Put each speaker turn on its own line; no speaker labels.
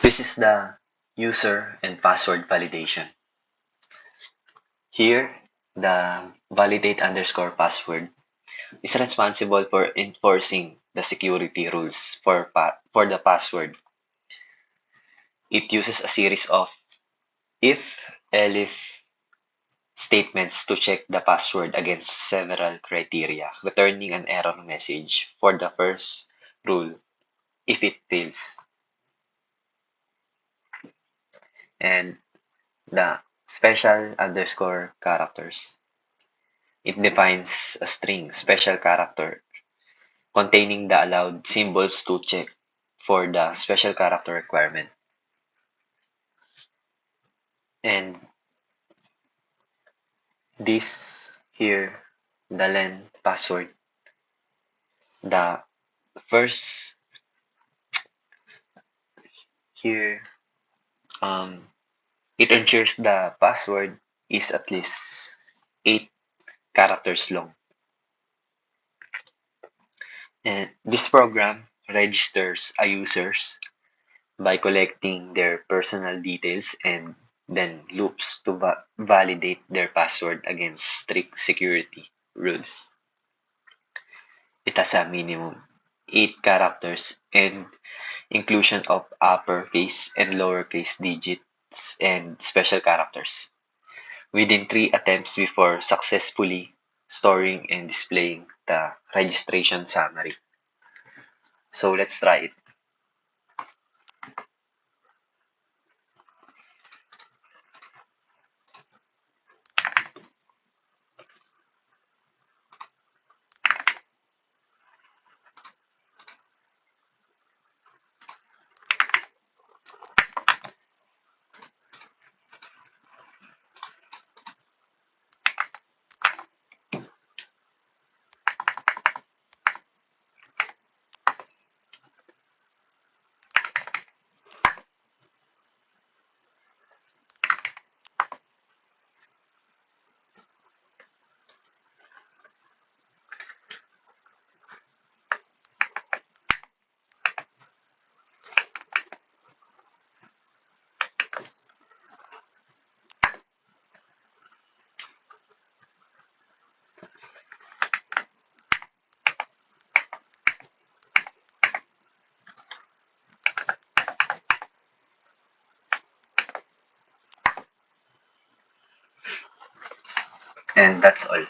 This is the user and password validation. Here, the validate underscore password is responsible for enforcing the security rules for the password. It uses a series of if-elif statements to check the password against several criteria, returning an error message for the first rule if it fails. And the special underscore characters. It defines a string special character containing the allowed symbols to check for the special character requirement. And this here, the len password, the first here, it ensures the password is at least 8 characters long. And this program registers a users by collecting their personal details and then loops to validate their password against strict security rules. It has a minimum 8 characters and inclusion of uppercase and lowercase digits and special characters within 3 attempts before successfully storing and displaying the registration summary. So let's try it. And that's all.